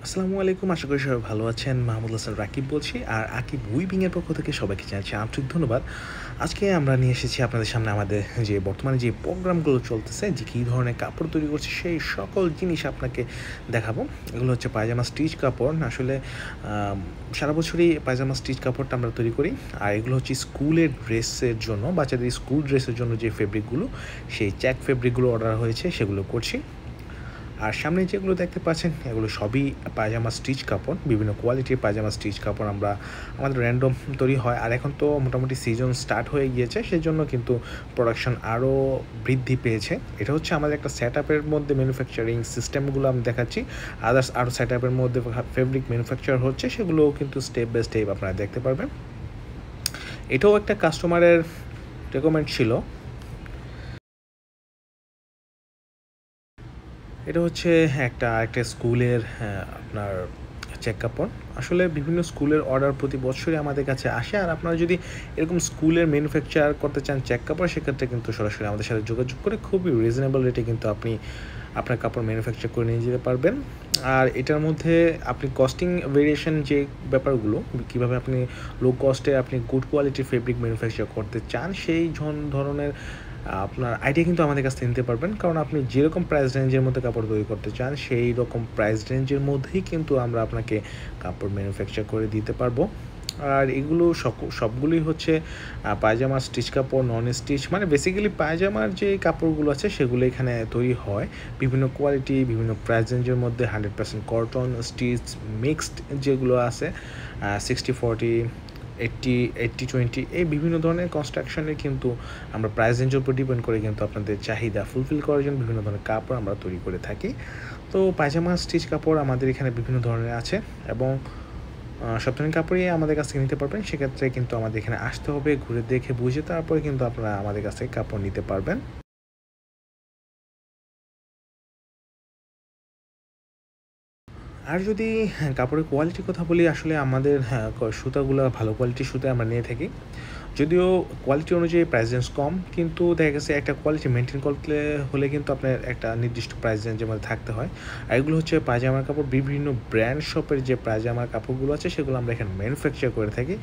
আসসালামু আলাইকুম। আশা করি সবাই ভালো আছেন। মাহমুদুল হাসান রাকিব বলছি। আর আকিব উইভিং এর পক্ষ থেকে সবাইকে জানাচ্ছি আন্তরিক ধন্যবাদ। আজকে আমরা নিয়ে এসেছি আপনাদের সামনে আমাদের যে বর্তমানে যে প্রোগ্রামগুলো চলতেছে, যে কী ধরনের কাপড় তৈরি করছে সেই সকল জিনিস আপনাকে দেখাবো। এগুলো হচ্ছে পায়জামা স্টিচ কাপড়। আসলে সারা বছরই পায়জামা স্টিচ কাপড়টা আমরা তৈরি করি। আর এগুলো হচ্ছে স্কুলের ড্রেসের জন্য, বাচ্চাদের স্কুল ড্রেসের জন্য যে ফেব্রিকগুলো, সেই চেক ফেব্রিকগুলো অর্ডার হয়েছে সেগুলো করছি। আর সামনে যেগুলো দেখতে পাচ্ছেন এগুলো সবই পায়জামা স্টিচ কাপড়। বিভিন্ন কোয়ালিটির পায়জামা স্টিচ কাপড় আমাদের র্যান্ডম তৈরি হয়। আর এখন তো মোটামুটি সিজন স্টার্ট হয়ে গিয়েছে, সেজন্য কিন্তু প্রোডাকশন আরও বৃদ্ধি পেয়েছে। এটা হচ্ছে আমাদের একটা সেট আপের মধ্যে ম্যানুফ্যাকচারিং সিস্টেমগুলো আমি দেখাচ্ছি। আদার্স আরও সেট আপের মধ্যে ফেব্রিক ম্যানুফ্যাকচার হচ্ছে, সেগুলোও কিন্তু স্টেপ বাই স্টেপ আপনারা দেখতে পারবেন। এটাও একটা কাস্টমারের রেকমেন্ড ছিল। এটা হচ্ছে একটা স্কুলের আপনার চেক কাপড়। আসলে বিভিন্ন স্কুলের অর্ডার প্রতি বছরই আমাদের কাছে আসে। আর আপনারা যদি এরকম স্কুলের ম্যানুফ্যাকচার করতে চান চেক কাপড়, সেক্ষেত্রে কিন্তু সরাসরি আমাদের সাথে যোগাযোগ করে খুবই রিজনেবল রেটে কিন্তু আপনি আপনার কাপড় ম্যানুফ্যাকচার করে নিয়ে যেতে পারবেন। আর এটার মধ্যে আপনি কস্টিং ভেরিয়েশন যে ব্যাপারগুলো, কীভাবে আপনি লো কস্টে আপনি গুড কোয়ালিটির ফেব্রিক ম্যানুফ্যাকচার করতে চান, সেই ধরনের আপনার আইডিয়া কিন্তু আমাদের কাছ থেকে নিতে পারবেন। কারণ আপনি যেরকম প্রাইস রেঞ্জের মধ্যে কাপড় তৈরি করতে চান, সেই রকম প্রাইস রেঞ্জের মধ্যেই কিন্তু আমরা আপনাকে কাপড় ম্যানুফ্যাকচার করে দিতে পারবো। আর এগুলো সবগুলোই হচ্ছে পায়জামা স্টিচ কাপড়, নন স্টিচ, মানে বেসিক্যালি পায়জামার যে কাপড়গুলো আছে সেগুলো এখানে তৈরি হয় বিভিন্ন কোয়ালিটি, বিভিন্ন প্রাইস রেঞ্জের মধ্যে। 100% কটন, স্টিচ, মিক্সড যেগুলো আছে, 60-40, 80-20, এই বিভিন্ন ধরনের কনস্ট্রাকশনে কিন্তু আমরা প্রাইস রেঞ্জের উপর ডিপেন্ড করে কিন্তু আপনাদের চাহিদা ফুলফিল করার জন্য বিভিন্ন ধরনের কাপড় আমরা তৈরি করে থাকি। তো পায়জামা স্টিচ কাপড় আমাদের এখানে বিভিন্ন ধরনের আছে এবং সব ধরনের কাপড়ই আমাদের কাছ থেকে নিতে পারবেন। সেক্ষেত্রে কিন্তু আমাদের এখানে আসতে হবে, ঘুরে দেখে বুঝে তারপরে কিন্তু আপনারা আমাদের কাছ থেকে কাপড় নিতে পারবেন। আর যদি কাপড়ের কোয়ালিটির কথা বলি, আসলে আমাদের সুতাগুলো ভালো কোয়ালিটির সুতা আমরা নিয়ে থাকি। যদিও কোয়ালিটি অনুযায়ী প্রাইস রেঞ্জ কম, কিন্তু দেখা গেছে একটা কোয়ালিটি মেনটেন করতে হলে কিন্তু আপনার একটা নির্দিষ্ট প্রাইস রেঞ্জের মধ্যে থাকতে হয়। আর এগুলো হচ্ছে পায়জামার কাপড়। বিভিন্ন ব্র্যান্ড শপের যে পায়জামার কাপড়গুলো আছে সেগুলো আমরা এখানে ম্যানুফ্যাকচার করে থাকি।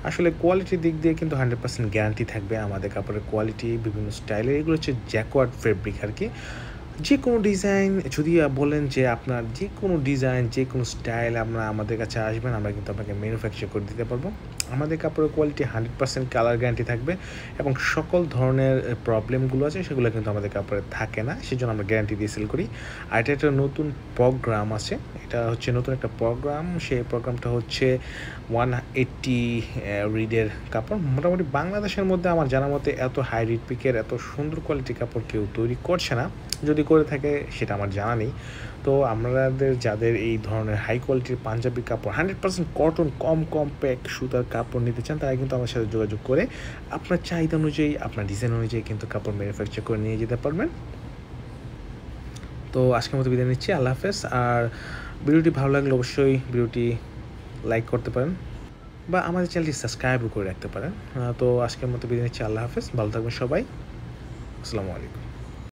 আসলে কোয়ালিটির দিক দিয়ে কিন্তু 100% গ্যারান্টি থাকবে আমাদের কাপড়ের কোয়ালিটি, বিভিন্ন স্টাইলের। এগুলো হচ্ছে জ্যাকোয়ার্ড ফেব্রিক আর কি। যে কোনো ডিজাইন যদি বলেন যে আপনার যে কোনো ডিজাইন, যে কোনো স্টাইল আমাদের কাছে আসবেন, আমরা কিন্তু আপনাকে ম্যানুফ্যাকচার করে দিতে পারবো। আমাদের কাপড়ের কোয়ালিটি 100% কালার গ্যারান্টি থাকবে এবং সকল ধরনের প্রবলেমগুলো আছে সেগুলো কিন্তু আমাদের কাপড়ে থাকে না, সেজন্য আমরা গ্যারান্টি দিয়ে সেল করি। আর এটা একটা নতুন প্রোগ্রাম আছে, এটা হচ্ছে নতুন একটা প্রোগ্রাম। সেই প্রোগ্রামটা হচ্ছে 180 রিডের কাপড়। মোটামুটি বাংলাদেশের মধ্যে আমার জানা মতে এত হাই রিড পিকের এত সুন্দর কোয়ালিটির কাপড় কেউ তৈরি করছে না। যদি করে থাকে সেটা আমার জানা নেই। তো আপনাদের যাদের এই ধরনের হাই কোয়ালিটির পাঞ্জাবি কাপড় 100% কটন, কম প্যাক সুতার কাপড় নিতে চান, তারা কিন্তু আমার সাথে যোগাযোগ করে আপনার চাহিদা অনুযায়ী, আপনার ডিজাইন অনুযায়ী কিন্তু কাপড় ম্যানুফ্যাকচার করে নিয়ে যেতে পারবেন। তো আজকের মতো বিদায় নিচ্ছি। আল্লাহ হাফেজ। আর ভিডিওটি ভালো লাগলে অবশ্যই ভিডিওটি লাইক করতে পারেন বা আমাদের চ্যানেলটি সাবস্ক্রাইবও করে রাখতে পারেন। তো আজকের মতো বিদায় নিচ্ছি। আল্লাহ হাফেজ। ভালো থাকবেন সবাই। আসসালামু আলাইকুম।